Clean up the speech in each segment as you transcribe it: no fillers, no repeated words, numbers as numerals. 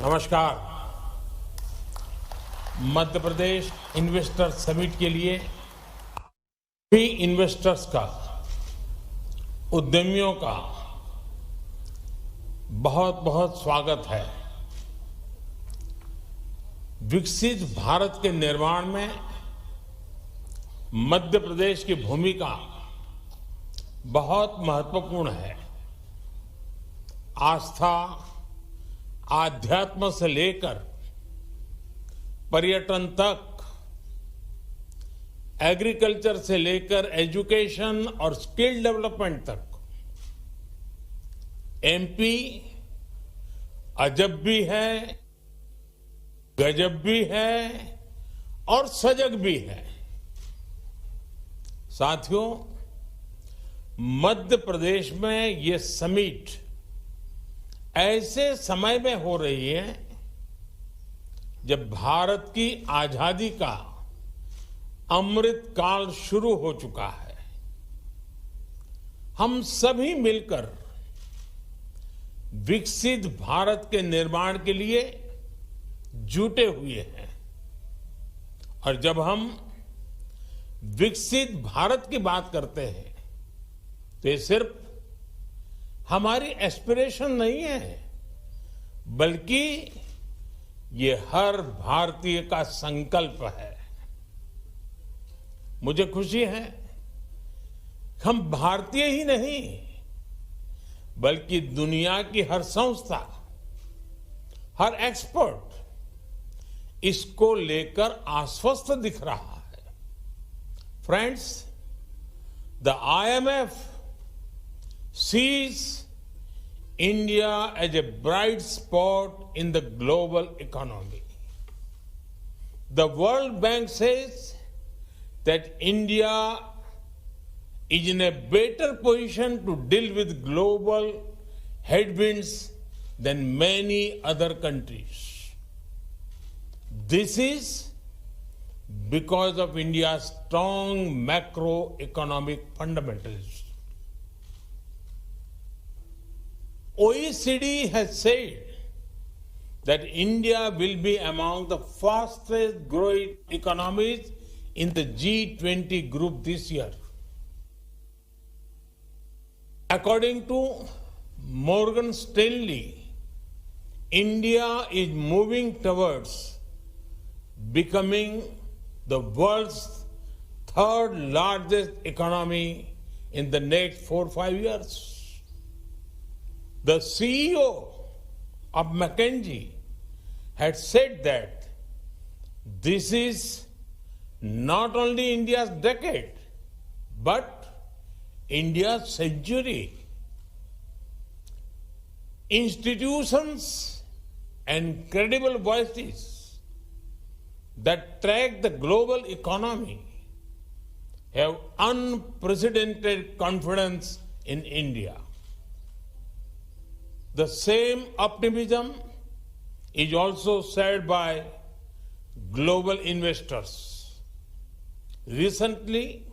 नमस्कार। Madhya Pradesh investor summit के लिए भी इन्वेस्टर्स का, उद्यमियों का बहुत बहुत स्वागत है। विकसित भारत के निर्माण में मध्य प्रदेश की भूमिका बहुत महत्वपूर्ण है। आस्था, आध्यात्म से लेकर पर्यटन तक, एग्रीकल्चर से लेकर एजुकेशन और स्किल डेवलपमेंट तक एमपी अजब भी है, गजब भी है और सजग भी है। साथियों, मध्य प्रदेश में ये समिट ऐसे समय में हो रही है जब भारत की आजादी का अमृत काल शुरू हो चुका है। हम सभी मिलकर विकसित भारत के निर्माण के लिए जुटे हुए हैं। और जब हम विकसित भारत की बात करते हैं तो ये सिर्फ हमारी एस्पिरेशन नहीं है, बल्कि ये हर भारतीय का संकल्प है। मुझे खुशी है हम भारतीय ही नहीं, बल्कि दुनिया की हर संस्था, हर एक्सपर्ट इसको लेकर आश्वस्त दिख रहा है। Friends, the IMF sees India as a bright spot in the global economy. The World Bank says that India is in a better position to deal with global headwinds than many other countries. This is because of India's strong macroeconomic fundamentals. OECD has said that India will be among the fastest growing economies in the G20 group this year. According to Morgan Stanley, India is moving towards becoming the world's third largest economy in the next 4 or 5 years. The CEO of McKinsey had said that this is not only India's decade, but India's century. Institutions and credible voices that track the global economy have unprecedented confidence in India. The same optimism is also shared by global investors. Recently,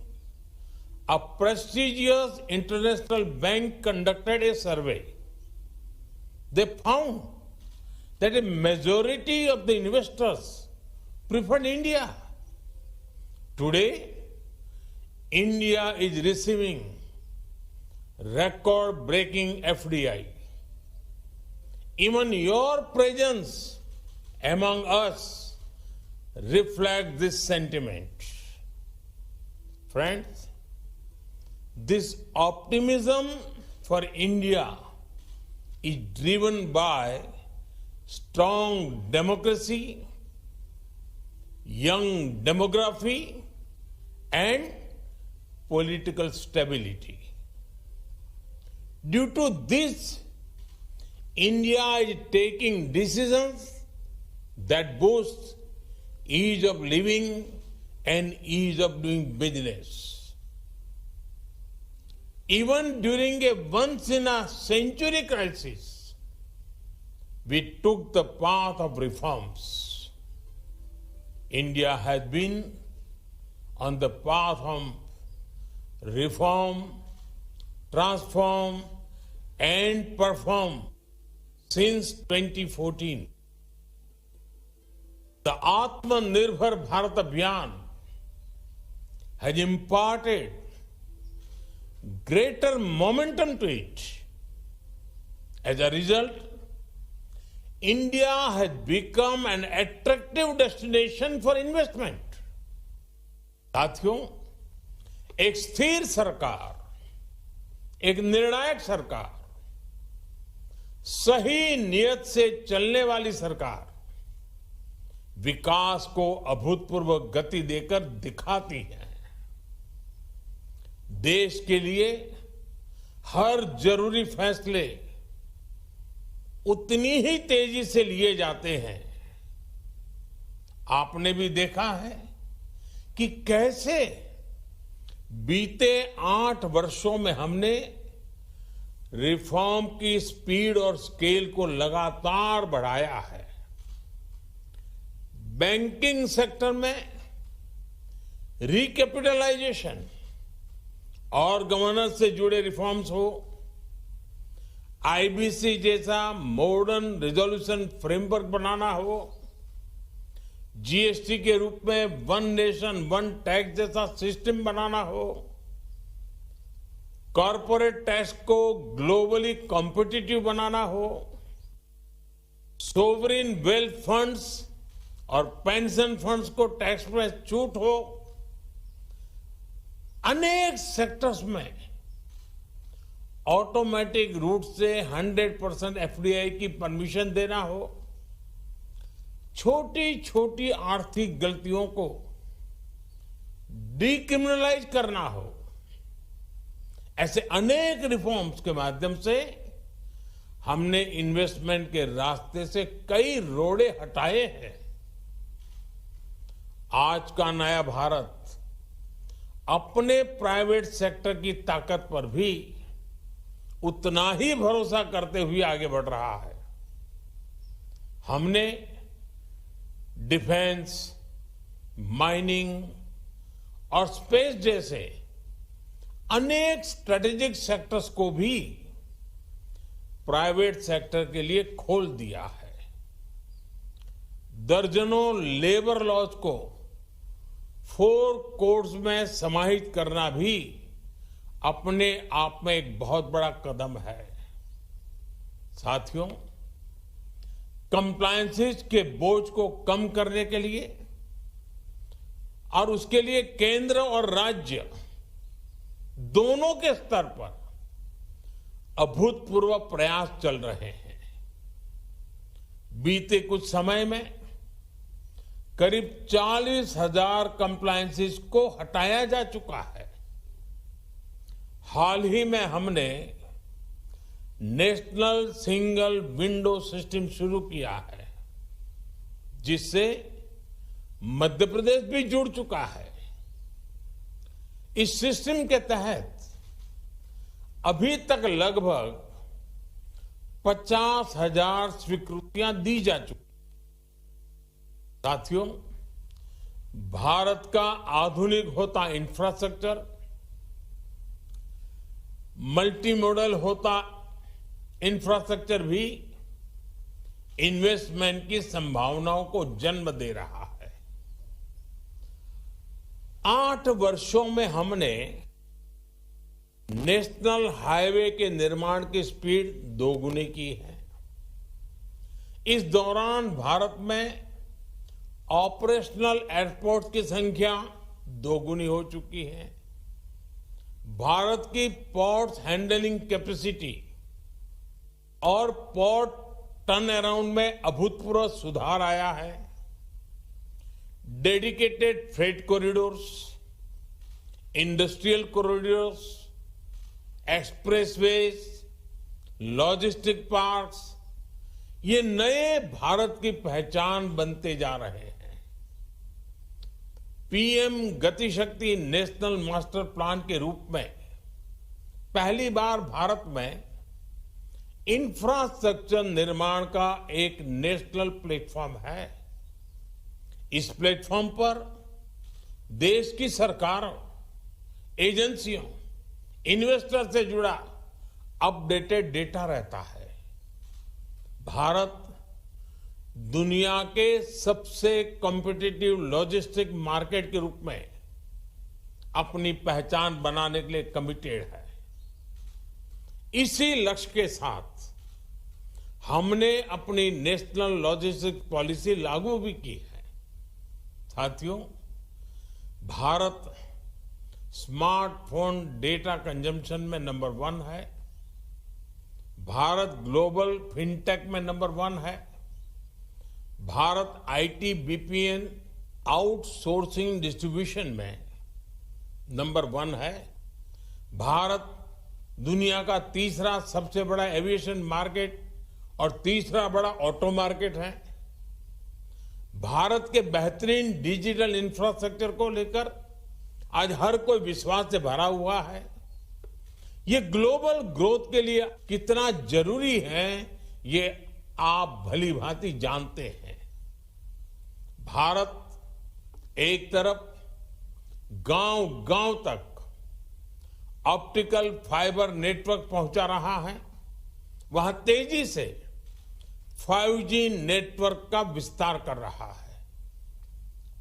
a prestigious international bank conducted a survey. They found that a majority of the investors preferred India. Today, India is receiving record-breaking FDI. Even your presence among us reflects this sentiment. Friends, this optimism for India is driven by strong democracy, young demography, and political stability. Due to this, India is taking decisions that boost ease of living and ease of doing business. Even during a once-in-a-century crisis, we took the path of reforms. India has been on the path of reform, transform, and perform since 2014. The Atmanirbhar Bharat Abhiyan has imparted greater momentum to it. As a result, India has become an attractive destination for investment. साथियों, एक स्थिर सरकार, एक निर्णायक सरकार, सही नियत से चलने वाली सरकार विकास को अभूतपूर्व गति देकर दिखाती है। देश के लिए हर जरूरी फैसले उतनी ही तेजी से लिए जाते हैं। आपने भी देखा है कि कैसे बीते 8 वर्षों में हमने रिफॉर्म की स्पीड और स्केल को लगातार बढ़ाया है। बैंकिंग सेक्टर में रिकैपिटलाइजेशन और गवर्नेंस से जुड़े रिफॉर्म्स हो, आईबीसी जैसा मॉडर्न रिजोल्यूशन फ्रेमवर्क बनाना हो, जीएसटी के रूप में वन नेशन वन टैक्स जैसा सिस्टम बनाना हो, कॉरपोरेट टैक्स को ग्लोबली कॉम्पिटिटिव बनाना हो, सोवरिन वेल्थ फंड्स और पेंशन फंड्स को टैक्स में छूट हो, अनेक सेक्टर्स में ऑटोमेटिक रूट से 100% एफडीआई की परमिशन देना हो, छोटी छोटी आर्थिक गलतियों को डीक्रिमिनलाइज करना हो, ऐसे अनेक रिफॉर्म्स के माध्यम से हमने इन्वेस्टमेंट के रास्ते से कई रोड़े हटाए हैं। आज का नया भारत अपने प्राइवेट सेक्टर की ताकत पर भी उतना ही भरोसा करते हुए आगे बढ़ रहा है। हमने डिफेंस, माइनिंग और स्पेस जैसे अनेक स्ट्रेटेजिक सेक्टर्स को भी प्राइवेट सेक्टर के लिए खोल दिया है। दर्जनों लेबर लॉज को 4 कोड्स में समाहित करना भी अपने आप में एक बहुत बड़ा कदम है। साथियों, कंप्लायंसेस के बोझ को कम करने के लिए और उसके लिए केंद्र और राज्य दोनों के स्तर पर अभूतपूर्व प्रयास चल रहे हैं। बीते कुछ समय में करीब 40,000 कंप्लायंसेस को हटाया जा चुका है। हाल ही में हमने नेशनल सिंगल विंडो सिस्टम शुरू किया है, जिससे मध्य प्रदेश भी जुड़ चुका है। इस सिस्टम के तहत अभी तक लगभग 50,000 स्वीकृतियां दी जा चुकी। साथियों, भारत का आधुनिक होता इंफ्रास्ट्रक्चर, मल्टी मॉडल होता इंफ्रास्ट्रक्चर भी इन्वेस्टमेंट की संभावनाओं को जन्म दे रहा है। 8 वर्षों में हमने नेशनल हाईवे के निर्माण की स्पीड दोगुनी की है। इस दौरान भारत में ऑपरेशनल एयरपोर्ट की संख्या दोगुनी हो चुकी है। भारत की पोर्ट हैंडलिंग कैपेसिटी और पोर्ट टर्न अराउंड में अभूतपूर्व सुधार आया है। Dedicated freight corridors, industrial corridors, expressways, logistic parks, ये नए भारत की पहचान बनते जा रहे हैं। पीएम गति शक्ति नेशनल मास्टर प्लान के रूप में पहली बार भारत में इंफ्रास्ट्रक्चर निर्माण का एक नेशनल प्लेटफॉर्म है। इस प्लेटफॉर्म पर देश की सरकारों, एजेंसियों, इन्वेस्टर से जुड़ा अपडेटेड डेटा रहता है। भारत दुनिया के सबसे कॉम्पिटिटिव लॉजिस्टिक मार्केट के रूप में अपनी पहचान बनाने के लिए कमिटेड है। इसी लक्ष्य के साथ हमने अपनी नेशनल लॉजिस्टिक पॉलिसी लागू भी की है। साथियों, भारत स्मार्टफोन डेटा कंजम्पशन में नंबर 1 है। भारत ग्लोबल फिनटेक में नंबर 1 है। Bharat IT BPN outsourcing distribution में नंबर 1 है। भारत दुनिया का तीसरा सबसे बड़ा एविएशन मार्केट और तीसरा बड़ा ऑटो मार्केट है। भारत के बेहतरीन डिजिटल इंफ्रास्ट्रक्चर को लेकर आज हर कोई विश्वास से भरा हुआ है। ये ग्लोबल ग्रोथ के लिए कितना जरूरी है, ये आप भली भांति जानते हैं। भारत एक तरफ गांव-गांव तक ऑप्टिकल फाइबर नेटवर्क पहुंचा रहा है, वहां तेजी से 5G नेटवर्क का विस्तार कर रहा है।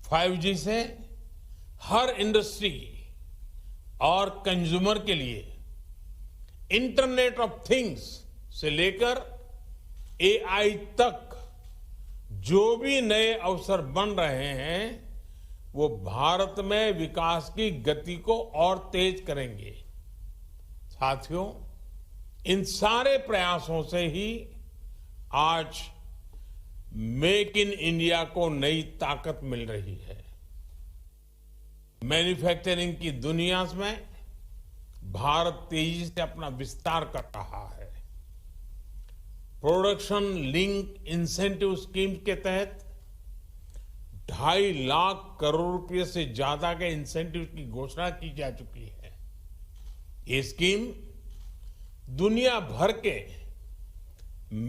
5G से हर इंडस्ट्री और कंज्यूमर के लिए इंटरनेट ऑफ थिंग्स से लेकर AI तक जो भी नए अवसर बन रहे हैं, वो भारत में विकास की गति को और तेज करेंगे। साथियों, इन सारे प्रयासों से ही आज मेक इन इंडिया को नई ताकत मिल रही है। मैन्युफैक्चरिंग की दुनिया में भारत तेजी से अपना विस्तार कर रहा है। प्रोडक्शन लिंक इंसेंटिव स्कीम के तहत 2.5 लाख करोड़ रुपए से ज्यादा के इंसेंटिव की घोषणा की जा चुकी है। ये स्कीम दुनिया भर के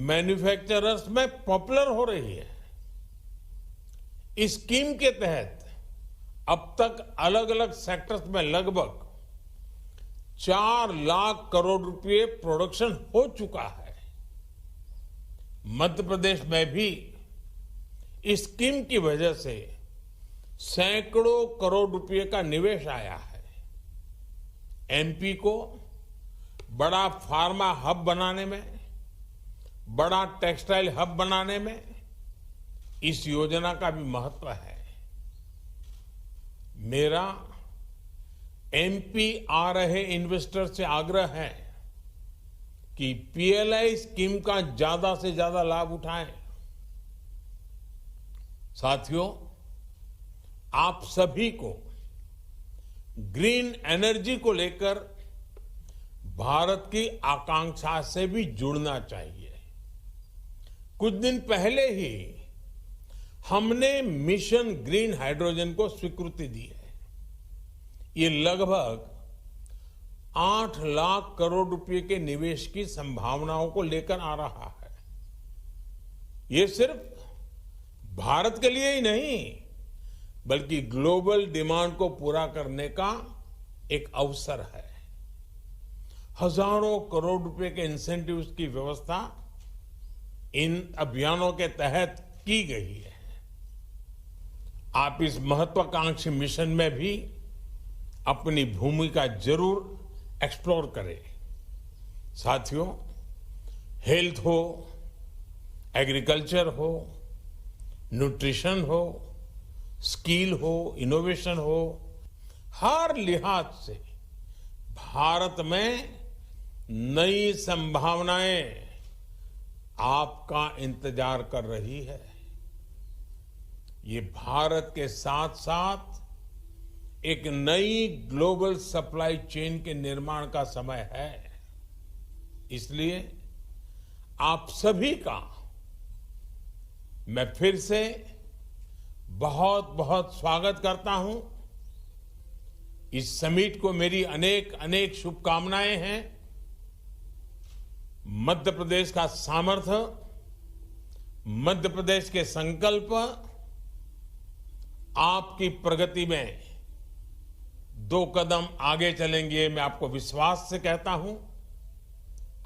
मैन्युफैक्चरर्स में पॉपुलर हो रही है। इस स्कीम के तहत अब तक अलग अलग सेक्टर्स में लगभग 4 लाख करोड़ रुपए प्रोडक्शन हो चुका है। मध्य प्रदेश में भी इस स्कीम की वजह से सैकड़ों करोड़ रुपए का निवेश आया है। एमपी को बड़ा फार्मा हब बनाने में, बड़ा टेक्सटाइल हब बनाने में इस योजना का भी महत्व है। मेरा एमपी आ रहे इन्वेस्टर से आग्रह है कि पीएलआई स्कीम का ज्यादा से ज्यादा लाभ उठाएं। साथियों, आप सभी को ग्रीन एनर्जी को लेकर भारत की आकांक्षा से भी जुड़ना चाहिए। कुछ दिन पहले ही हमने मिशन ग्रीन हाइड्रोजन को स्वीकृति दी है। ये लगभग 8 लाख करोड़ रुपए के निवेश की संभावनाओं को लेकर आ रहा है। ये सिर्फ भारत के लिए ही नहीं, बल्कि ग्लोबल डिमांड को पूरा करने का एक अवसर है। हजारों करोड़ रुपए के इंसेंटिव्स की व्यवस्था इन अभियानों के तहत की गई है। आप इस महत्वाकांक्षी मिशन में भी अपनी भूमिका जरूर एक्सप्लोर करें। साथियों, हेल्थ हो, एग्रीकल्चर हो, न्यूट्रिशन हो, स्किल हो, इनोवेशन हो, हर लिहाज से भारत में नई संभावनाएं आपका इंतजार कर रही है। ये भारत के साथ साथ एक नई ग्लोबल सप्लाई चेन के निर्माण का समय है। इसलिए आप सभी का मैं फिर से बहुत बहुत स्वागत करता हूं। इस समिट को मेरी अनेक अनेक शुभकामनाएं हैं। मध्य प्रदेश का सामर्थ्य, मध्य प्रदेश के संकल्प आपकी प्रगति में 2 कदम आगे चलेंगे, मैं आपको विश्वास से कहता हूं।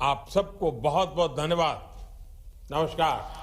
आप सबको बहुत बहुत धन्यवाद। नमस्कार।